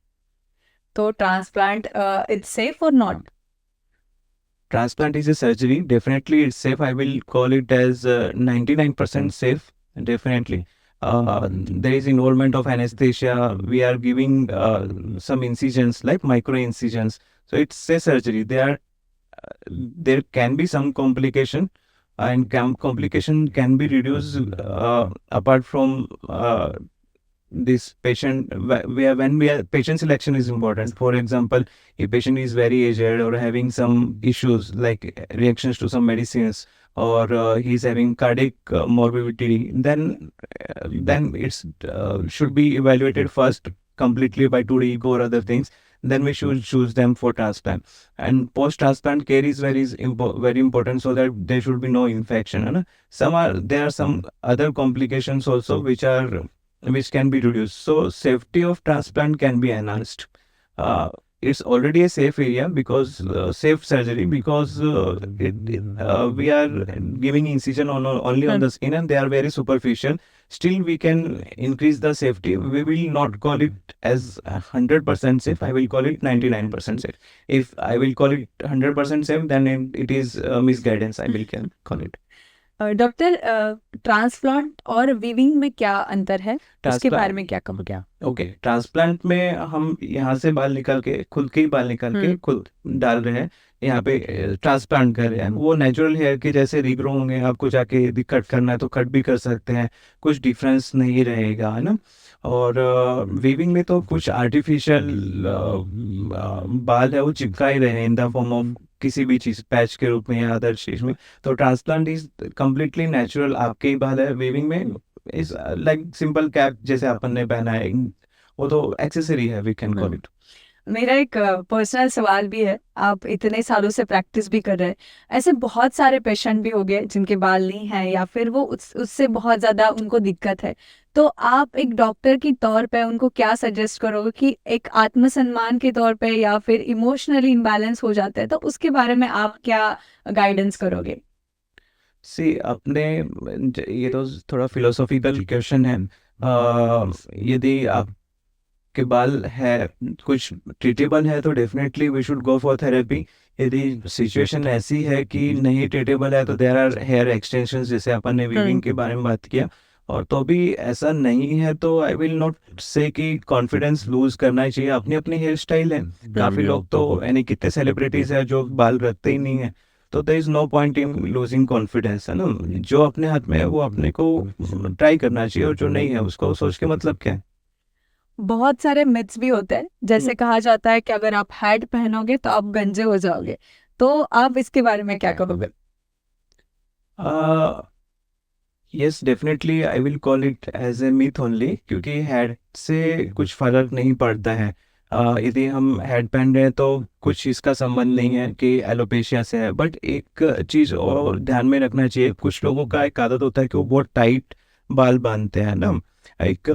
तो ट्रांसप्लांट इट्स सेफ और not? Transplant is a surgery. Definitely, it's safe. I will call it as 99% safe. Definitely. There is involvement of anesthesia. We are giving some incisions like micro incisions. So it's a surgery. There can be some complication, and complication can be reduced apart from this patient. When we are patient selection is important. For example, if patient is very aged or having some issues like reactions to some medicines, or he's having cardiac morbidity, then it's should be evaluated first completely by TUDIG or other things. Then we should choose them for transplant. And post transplant care is very important, so that there should be no infection. There are some other complications also which can be reduced. So safety of transplant can be enhanced. It's already a safe area because safe surgery, because we are giving incision only on the skin and they are very superficial. Still we can increase the safety. We will not call it as 100% safe. I will call it 99% safe. If I will call it 100% safe, then it is misguidance. I will call it. Doctor, transplant और weaving में क्या अंतर है, उसके बारे में क्या कहोगे? क्या ओके, ट्रांसप्लांट में हम यहाँ से बाल निकाल के, खुद के ही बाल निकाल के खुद डाल रहे हैं, यहाँ पे ट्रांसप्लांट कर रहे हैं। वो नेचुरल हेयर के जैसे रिग्रो होंगे, आपको जाके यदि कट करना है तो कट भी कर सकते हैं, कुछ डिफरेंस नहीं रहेगा, है ना। और वीविंग में तो कुछ आर्टिफिशियल बाल है वो चिपका ही रहे हैं इन द फॉर्म ऑफ किसी भी चीज, पैच के रूप में या अदर चीज में। तो ट्रांसप्लांट इज कम्प्लीटली नेचुरल, आपके ही बाल है। वीविंग में इज लाइक सिंपल कैप जैसे अपन ने पहना है, वो तो एक्सेसरी है, वी कैन कॉल इट। मेरा एक पर्सनल सवाल भी है, आप इतने सालों से प्रैक्टिस भी कर रहे हैं, ऐसे बहुत सारे पेशेंट भी हो गए जिनके बाल नहीं है या फिर वो उससे बहुत ज़्यादा उनको दिक्कत है, तो आप एक डॉक्टर की तौर पे उनको क्या सजेस्ट करोगे कि एक आत्मसम्मान के तौर पे या फिर इमोशनली इम्बैलेंस हो जाता है, तो उसके बारे में आप क्या गाइडेंस करोगे? ये तो थोड़ा फिलोसॉफिकल क्वेश्चन है। यदि आप के बाल है कुछ ट्रीटेबल है तो definitely we should go for therapy. यदि सिचुएशन ऐसी है कि नहीं ट्रीटेबल है तो देयर आर हेयर एक्सटेंशंस, जैसे अपन ने वीविंग के बारे में बात किया। और तो भी ऐसा नहीं है तो आई विल नॉट से कि कॉन्फिडेंस लूज करना चाहिए। अपनी अपनी हेयर स्टाइल है, काफी लोग तो यानी कितने सेलिब्रिटीज है जो बाल रखते ही नहीं है, तो there is no point in losing confidence, है ना। जो अपने हाथ में है वो अपने को ट्राई करना चाहिए, और जो नहीं है उसको सोच के मतलब क्या है। बहुत सारे मिथ्स भी होते हैं, जैसे कहा जाता है कि अगर आप हैट पहनोगे तो आप गंजे हो जाओगे, तो आप इसके बारे में क्या कहोगे? Yes, definitely I will call it as a myth only, क्योंकि हेड से कुछ फर्क नहीं पड़ता है। यदि हम हेड पहन रहे हैं तो कुछ इसका संबंध नहीं है कि एलोपेशिया से है। बट एक चीज और ध्यान में रखना चाहिए, कुछ लोगों का एक आदत होता है कि वो बहुत टाइट बाल बांधते हैं ना। एक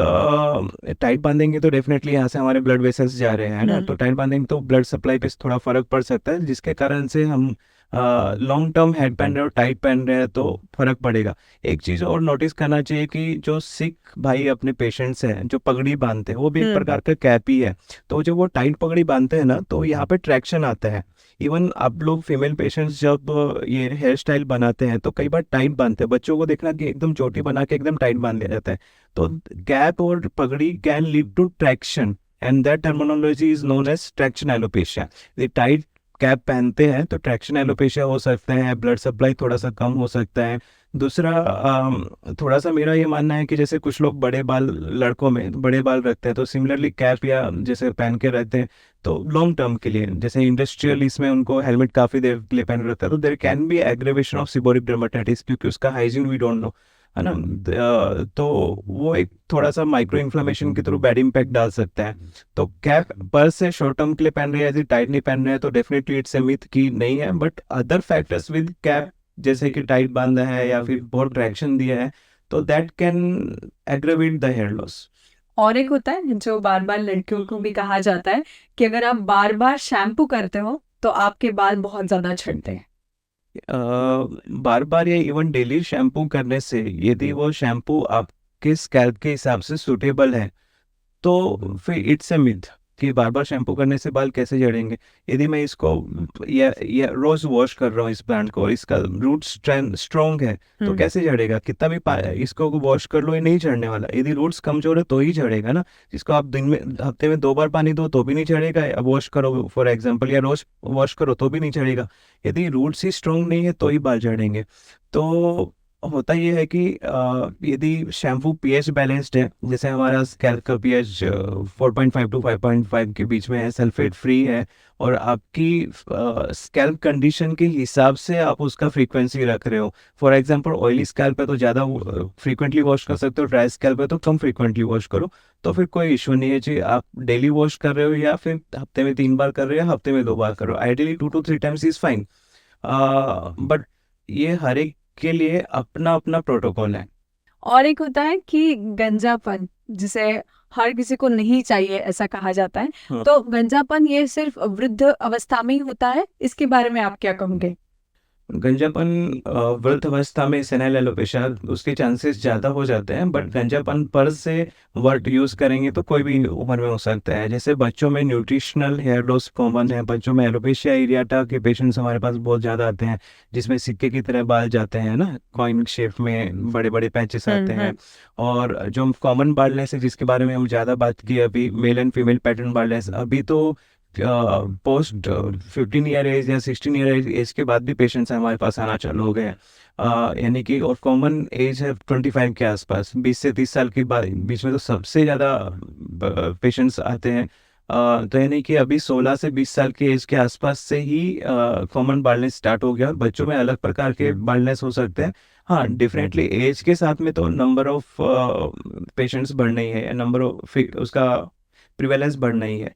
टाइट बांधेंगे तो डेफिनेटली यहाँ से हमारे ब्लड वेसल्स जा रहे हैं ना, तो टाइट बांधेंगे तो ब्लड सप्लाई पे थोड़ा फर्क पड़ सकता है, जिसके कारण से हम लॉन्ग टर्म हेड पहन रहे हो टाइट पहन रहे हैं तो फर्क पड़ेगा। एक चीज और नोटिस करना चाहिए कि जो सिख भाई अपने पेशेंट्स हैं जो पगड़ी बांधते हैं वो भी एक प्रकार का कैप ही है। तो जब वो टाइट पगड़ी बांधते हैं ना तो यहाँ पे ट्रैक्शन आता है। इवन आप लोग फीमेल पेशेंट्स जब ये हेयर स्टाइल बनाते हैं तो कई बार टाइट बांधते हैं, बच्चों को देखना कि एकदम चोटी बना के एकदम टाइट बांध दिया जाता है। तो कैप और पगड़ी can lead to traction, and that terminology is known as traction alopecia. Tight cap पहनते हैं तो ट्रैक्शन एलोपेशिया हो सकता है, ब्लड सप्लाई थोड़ा सा कम हो सकता है। दूसरा थोड़ा सा मेरा ये मानना है कि जैसे कुछ लोग बड़े बाल, लड़कों में बड़े बाल रखते हैं, तो सिमिलरली कैप या जैसे पहन के रहते हैं तो लॉन्ग टर्म के लिए, जैसे इंडस्ट्रियल इसमें उनको हेलमेट काफी देर के लिए पहन रहता है, तो there can be aggravation of seborrheic dermatitis, क्योंकि उसका हाइजीन वी डोंट नो। है ना। तो वो एक थोड़ा सा माइक्रो इन्फ्लेमेशन के थ्रू बैड इम्पैक्ट डाल सकता है। तो कैप पर से शॉर्ट टर्म के लिए पहन रहे हैं, ऐसे टाइट नहीं पहन रहे हैं, तो डेफिनेटली इट्स ए मिथ की नहीं है। But other factors with cap, जैसे कि टाइट बांधा है या फिर बहुत ट्रैक्शन दिया है, तो that can aggravate the hair loss. और एक होता है जो बार बार लड़कियों को भी कहा जाता है कि अगर आप बार बार शैम्पू करते हो तो आपके बाल बहुत ज्यादा झड़ते हैं। बार बार या इवन डेली शैम्पू करने से, यदि वो शैम्पू आपके स्कैल्प के हिसाब से सूटेबल है, तो फिर इट्स ए मिथ कि बार बार शैम्पू करने से बाल कैसे झड़ेंगे। यदि मैं इसको या रोज वॉश कर रहा हूँ इस प्लांट को और इसका रूट स्ट्रॉन्ग है, तो कैसे झड़ेगा। कितना भी इसको वॉश कर लो, ये नहीं झड़ने वाला। यदि रूट्स कमजोर है तो ही झड़ेगा ना। जिसको आप दिन में हफ्ते में 2 बार पानी दो तो भी नहीं झड़ेगा, या वॉश करो फॉर एग्जाम्पल, या रोज वॉश करो तो भी नहीं झड़ेगा। यदि रूट्स ही स्ट्रॉन्ग नहीं है तो ही बाल झड़ेंगे। तो होता ये है कि यदि शैम्पू पीएच बैलेंस्ड है, जैसे हमारा स्कैल्प का पीएच 4.5 to 5.5 के बीच में है, सल्फेट फ्री है, और आपकी स्कैल्प कंडीशन के हिसाब से आप उसका फ्रीक्वेंसी रख रहे हो। फॉर एग्जांपल ऑयली स्कैल्प है तो ज़्यादा फ्रीक्वेंटली वॉश कर सकते हो, ड्राई स्कैल्प है तो कम फ्रीक्वेंटली वॉश करो, तो फिर कोई इशू नहीं है जी। आप डेली वॉश कर रहे हो या फिर हफ्ते में 3 बार कर रहे हो या हफ्ते में 2 बार कर रहे हो, ideally 2 to 3 times is fine. But ये हर एक के लिए अपना अपना प्रोटोकॉल है। और एक होता है कि गंजापन, जिसे हर किसी को नहीं चाहिए ऐसा कहा जाता है। हाँ। तो गंजापन ये सिर्फ वृद्ध अवस्था में ही होता है, इसके बारे में आप क्या कहोगे? गंजापन वृद्ध अवस्था में सेनाइल एलोपेशिया उसके चांसेस ज़्यादा हो जाते हैं, बट गंजापन पर से वर्ड यूज़ करेंगे तो कोई भी उम्र में हो सकता है। जैसे बच्चों में न्यूट्रिशनल हेयर लॉस कॉमन है, बच्चों में एलोपेशिया एरियाटा के पेशेंट्स हमारे पास बहुत ज़्यादा आते हैं, जिसमें सिक्के की तरह बाल जाते हैं ना, कॉइन शेप में बड़े बड़े पैचेस आते हैं। और जो कॉमन बाल्डनेस है जिसके बारे में हम ज़्यादा बात की अभी, mail and female pattern baldness, अभी तो पोस्ट 15 ईयर एज या 16 ईयर एज के बाद भी पेशेंट्स हमारे पास आना चालू हो गए हैं। यानी कि और कॉमन एज है 25 के आसपास, 20 से 30 साल के बीच में तो सबसे ज़्यादा पेशेंट्स आते हैं। तो यानी कि अभी 16 से 20 साल के एज के आसपास से ही कॉमन बाल्डनेस स्टार्ट हो गया। बच्चों में अलग प्रकार के बाल्डनेस हो सकते हैं। हाँ, डिफरेंटली एज के साथ में तो नंबर ऑफ पेशेंट्स बढ़ना ही है, नंबर ऑफ उसका प्रिवेलेंस बढ़ना ही है।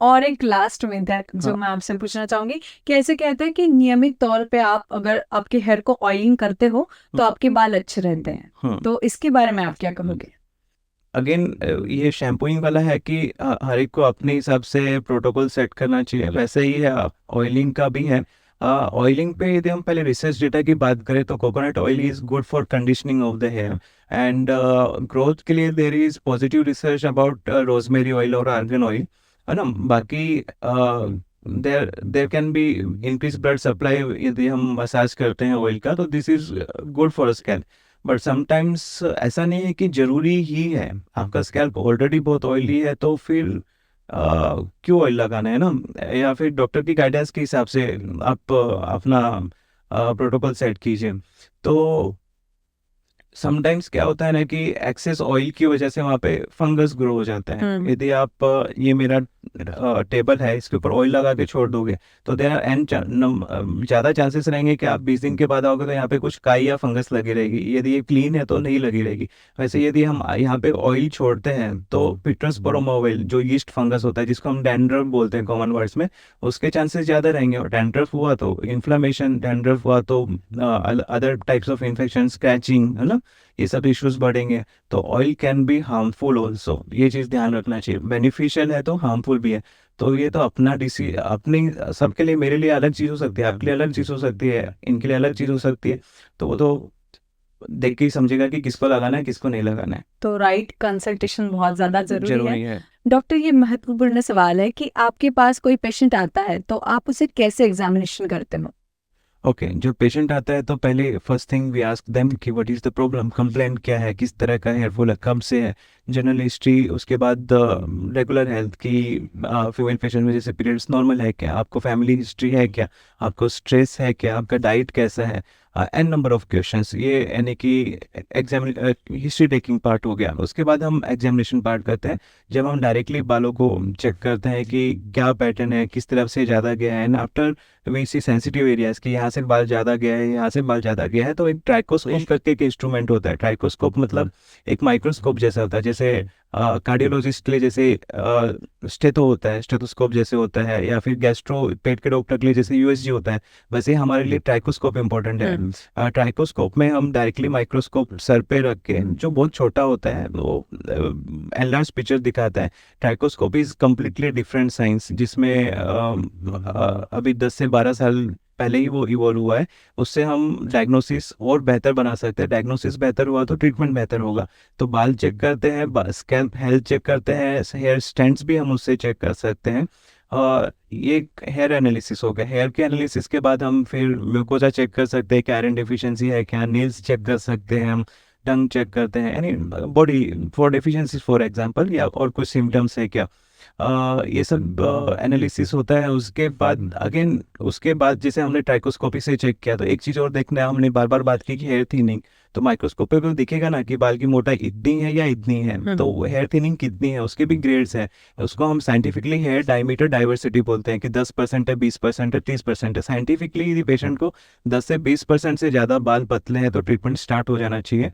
और एक लास्ट में था जो मैं आपसे पूछना चाहूंगी कि ऐसे कहते हैं कि नियमित तौर पे आप अगर आपके हेयर को ऑयलिंग करते हो तो आपके बाल अच्छे रहते हैं, तो इसके बारे में आप क्या कहोगे? अगेन ये शैम्पूइंग वाला है कि हर एक को अपने हिसाब से प्रोटोकॉल सेट करना चाहिए। वैसे ही है ऑयलिंग का भी है। ऑयलिंग पे यदि हम पहले रिसर्च डेटा की बात करें तो coconut oil is good for conditioning of the hair and growth के लिए there is positive research about rosemary oil और आर्गन ऑयल, है ना। बाकी there can be increase blood supply यदि हम मसाज करते हैं ऑयल का, तो this is good for scalp. But sometimes ऐसा नहीं है कि जरूरी ही है। आपका स्कैल्प ऑलरेडी बहुत ऑयली है तो फिर क्यों ऑयल लगाना है ना, या फिर डॉक्टर की गाइडेंस के हिसाब से आप अपना प्रोटोकॉल सेट कीजिए। तो समटाइम्स क्या होता है ना कि एक्सेस ऑयल की वजह से वहाँ पे फंगस ग्रो हो जाता है। यदि आप ये मेरा टेबल है इसके ऊपर ऑयल लगा के छोड़ दोगे तो देयर आर एन ज़्यादा चांसेस रहेंगे कि आप 20 दिन के बाद आओगे तो यहाँ पे कुछ काई या फंगस लगी रहेगी। यदि ये क्लीन है तो नहीं लगी रहेगी। वैसे यदि हम यहाँ पे ऑयल छोड़ते हैं तो पिट्रोस्पोरम ऑयल जो यीस्ट फंगस होता है जिसको हम डैंड्रफ बोलते हैं कॉमन वर्ड्स में, उसके चांसेस ज़्यादा रहेंगे। और डैंड्रफ हुआ तो इन्फ्लामेशन, डैंड्रफ हुआ तो other types of infection, scratching, है ना, ये सब इश्यूज बढ़ेंगे। तो oil can be harmful also, ये चीज़ ध्यान रखना चाहिए। बेनिफिशियल है तो हार्मफुल भी है। तो ये तो अपना अपनी सबके लिए, मेरे लिए अलग चीज़ हो सकती है, आपके लिए अलग चीज़ हो सकती है, इनके लिए अलग चीज़ हो सकती है। तो वो तो देख के ही समझेगा कि किसको लगाना है किसको नहीं लगाना है। तो राइट कंसल्टेशन बहुत ज्यादा जरूरी है। है। डॉक्टर, ये महत्वपूर्ण सवाल है कि आपके पास कोई पेशेंट आता है तो आप उसे कैसे एग्जामिनेशन करते हो? ओके, जो पेशेंट आता है तो पहले first thing we ask them कि what is the problem, complaint क्या है, किस तरह का हेयरफॉल है, कब से है, जनरल हिस्ट्री, उसके बाद रेगुलर हेल्थ की, फीमेल पेशेंट में जैसे पीरियड्स नॉर्मल है क्या, आपको फैमिली हिस्ट्री है क्या, आपको स्ट्रेस है क्या, आपका डाइट कैसा है, एन नंबर ऑफ क्वेश्चंस। ये यानी कि हिस्ट्री टेकिंग पार्ट हो गया। उसके बाद हम एग्जामिनेशन पार्ट करते हैं, जब हम डायरेक्टली बालों को चेक करते हैं कि क्या पैटर्न है, किस तरफ से ज़्यादा गया है। And after we see sensitive areas कि यहाँ से बाल ज़्यादा गया है, यहाँ से बाल ज़्यादा गया है, तो एक ट्राइकोस्कोप करके एक इंस्ट्रूमेंट होता है। ट्राइकोस्कोप मतलब एक माइक्रोस्कोप जैसा होता है, जैसे कार्डियोलॉजिस्ट के लिए जैसे स्टेथो होता है, स्टेथोस्कोप जैसे होता है, या फिर गैस्ट्रो पेट के डॉक्टर के लिए जैसे यूएसजी होता है, वैसे हमारे लिए ट्राइकोस्कोप इम्पोर्टेंट है। ट्राइकोस्कोप में हम डायरेक्टली माइक्रोस्कोप सर पे रख के, जो बहुत छोटा होता है, वो एनलार्ज पिक्चर दिखाता है। ट्राइकोस्कोप इज कम्प्लीटली डिफरेंट साइंस, जिसमें अभी 10 से 12 साल पहले ही वो इवॉल्व हुआ है। उससे हम डायग्नोसिस और बेहतर बना सकते हैं। डायग्नोसिस बेहतर हुआ तो ट्रीटमेंट बेहतर होगा। तो बाल चेक करते हैं, स्कैल्प हेल्थ चेक करते हैं, हेयर स्टैंड्स भी हम उससे चेक कर सकते हैं। ये हेयर एनालिसिस हो गया। हेयर के एनालिसिस के बाद हम फिर म्यूकोजा चेक कर सकते हैं, क्या आयरन डेफिशिएंसी है क्या, नेल्स चेक कर सकते हैं हम, टंग चेक करते हैं, यानी body for deficiency for example, या और कुछ सिम्टम्स है क्या, ये सब एनालिसिस होता है। उसके बाद जैसे हमने ट्राइकोस्कोपी से चेक किया, तो एक चीज़ और देखना है, हमने बार बार बात की कि हेयर थिनिंग, तो माइक्रोस्कोप पे दिखेगा ना कि बाल की मोटाई इतनी है या इतनी है, तो हेयर थिनिंग कितनी है, उसके भी ग्रेड्स हैं। उसको हम साइंटिफिकली हेयर डायमीटर डाइवर्सिटी बोलते हैं कि 10% है, 20% है, 30% है। साइंटिफिकली यदि पेशेंट को 10 से 20% से ज़्यादा बाल पतले हैं तो ट्रीटमेंट स्टार्ट हो जाना चाहिए।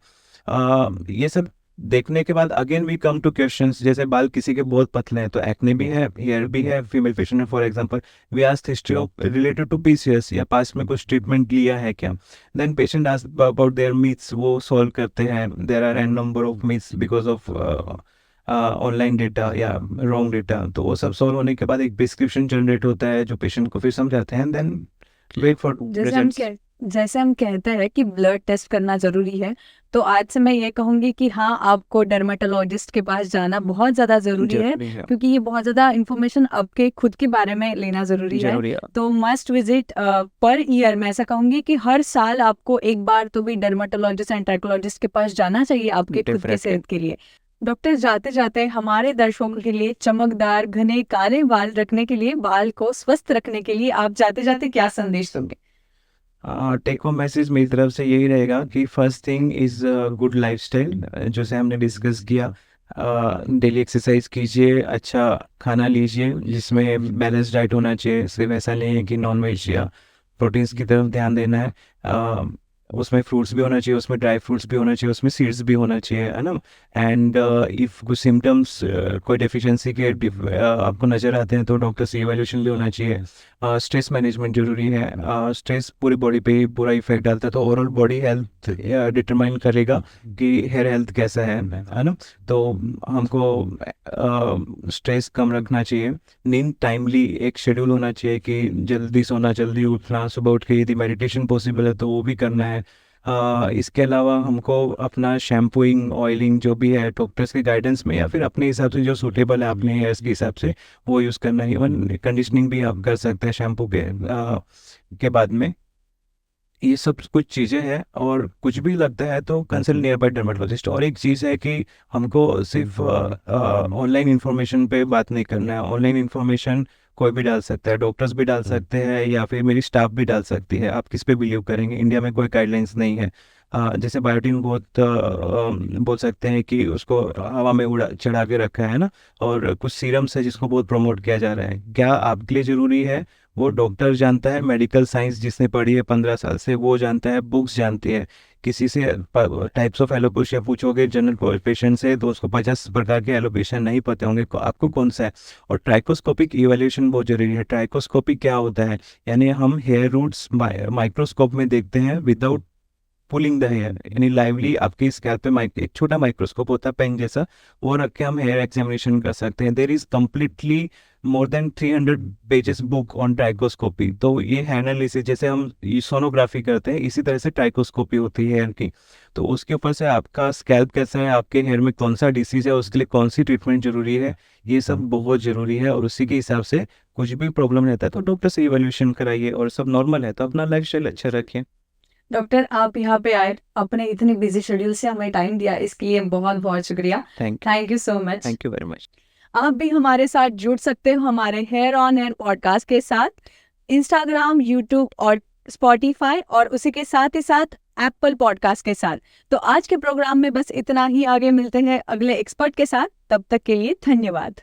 ये सब देखने के बाद again we come to questions, जैसे बाल किसी के बहुत पतले हैं तो एक्ने भी है, हेयर भी है, फीमेल पेशेंट है for example, we ask history of related to PCS, या पास्ट में कुछ ट्रीटमेंट लिया है क्या। Then patient ask about their myths, वो सॉल्व करते हैं। There are an number of myths because of online data या रॉन्ग डेटा, तो वो सब सॉल्व होने के बाद एक प्रिस्क्रिप्शन जनरेट होता है जो पेशेंट को फिर समझाते हैं। Then wait for results. जैसे हम कहते हैं कि ब्लड टेस्ट करना जरूरी है, तो आज से मैं ये कहूंगी कि हाँ, आपको डर्मेटोलॉजिस्ट के पास जाना बहुत ज्यादा जरूरी है, क्योंकि ये बहुत ज्यादा इन्फॉर्मेशन आपके खुद के बारे में लेना जरूरी है। तो मस्ट विजिट पर ईयर, मैं ऐसा कहूंगी कि हर साल आपको एक बार तो भी डर्मेटोलॉजिस्ट एंड ट्राइकोलॉजिस्ट के पास जाना चाहिए आपके खुद के सेहत के लिए। डॉक्टर, जाते जाते हमारे दर्शकों के लिए चमकदार घने काले बाल रखने के लिए, बाल को स्वस्थ रखने के लिए आप जाते जाते क्या संदेश दोगे? टेक होम मैसेज मेरी तरफ से यही रहेगा कि first thing is good lifestyle, जैसे हमने डिस्कस किया। डेली एक्सरसाइज कीजिए, अच्छा खाना लीजिए जिसमें बैलेंस डाइट होना चाहिए, सिर्फ ऐसा नहीं है कि नॉन वेज या प्रोटीन्स की तरफ ध्यान देना है। उसमें फ्रूट्स भी होना चाहिए, उसमें ड्राई फ्रूट्स भी होना चाहिए, उसमें सीड्स भी होना चाहिए, है ना। एंड इफ़ कुछ सिम्टम्स, कोई डेफिशिएंसी के आपको नज़र आते हैं तो डॉक्टर से इवैल्यूएशन भी होना चाहिए। स्ट्रेस मैनेजमेंट जरूरी है। स्ट्रेस पूरी बॉडी पे ही पूरा इफेक्ट डालता है, तो ओवरऑल बॉडी हेल्थ डिटरमाइन करेगा कि हेयर हेल्थ कैसा है ना। तो हमको स्ट्रेस कम रखना चाहिए। नींद टाइमली एक शेड्यूल होना चाहिए कि जल्दी सोना, जल्दी उठना, सुबह उठ के यदि मेडिटेशन पॉसिबल है तो वो भी करना है। इसके अलावा हमको अपना शैम्पूइंग, ऑयलिंग जो भी है डॉक्टर्स के गाइडेंस में या फिर अपने हिसाब से जो सूटेबल है अपने हेयर्स के हिसाब से वो यूज़ करना है। इवन कंडीशनिंग भी आप कर सकते हैं शैम्पू के बाद में। ये सब कुछ चीज़ें हैं, और कुछ भी लगता है तो कंसल्ट नियर बाय डर्मेटोलॉजिस्ट। और एक चीज़ है कि हमको सिर्फ ऑनलाइन इन्फॉर्मेशन पे बात नहीं करना है। ऑनलाइन इन्फॉर्मेशन कोई भी डाल सकता है, डॉक्टर्स भी डाल सकते हैं या फिर मेरी स्टाफ भी डाल सकती है। आप किस पे बिलीव करेंगे? इंडिया में कोई गाइडलाइंस नहीं है। जैसे बायोटीन बहुत बोल सकते हैं कि उसको हवा में उड़ा चढ़ा के रखा है ना, और कुछ सीरम्स है जिसको बहुत प्रमोट किया जा रहा है। क्या आपके लिए ज़रूरी है वो डॉक्टर जानता है, मेडिकल साइंस जिसने पढ़ी है 15 साल से वो जानता है, बुक्स जानती है। किसी से टाइप्स ऑफ एलोपेशिया पूछोगे जनरल पेशेंट से तो उसको 50 प्रकार के एलोपेशिया नहीं पता होंगे, आपको कौन सा है। और ट्राइकोस्कोपिक इवैल्यूएशन बहुत जरूरी है। ट्राइकोस्कोपिक क्या होता है? यानी हम हेयर रूट्स माइक्रोस्कोप में देखते हैं विदाउट पुलिंग द हेयर, यानी लाइवली आपके स्कैल्प पे एक छोटा माइक्रोस्कोप होता है पेन जैसा, वो रख के हम हेयर एग्जामिनेशन कर सकते हैं। There is completely more than 300 pages book on trichoscopy. तो ये एनालिसिस जैसे हम सोनोग्राफी करते हैं इसी तरह से ट्राइकोस्कोपी होती है हेयर की। तो उसके ऊपर से आपका स्कैल्प कैसा है, आपके हेयर में कौन सा डिसीज है, उसके लिए कौन सी ट्रीटमेंट जरूरी है, ये सब बहुत जरूरी है। और उसी के हिसाब से कुछ भी प्रॉब्लम रहता है तो डॉक्टर से इवैल्यूएशन कराइए, और सब नॉर्मल है तो अपना लाइफस्टाइल अच्छा रखिए। डॉक्टर, आप यहाँ पे आए, अपने इतने बिजी शेड्यूल से हमें टाइम दिया, इसके लिए बहुत बहुत शुक्रिया। Thank you so much. Thank you very much. आप भी हमारे साथ जुड़ सकते हो हमारे हेयर ऑन एयर पॉडकास्ट के साथ, इंस्टाग्राम, यूट्यूब और स्पॉटिफाई, और उसी के साथ ही साथ एप्पल पॉडकास्ट के साथ। तो आज के प्रोग्राम में बस इतना ही, आगे मिलते हैं अगले एक्सपर्ट के साथ। तब तक के लिए धन्यवाद।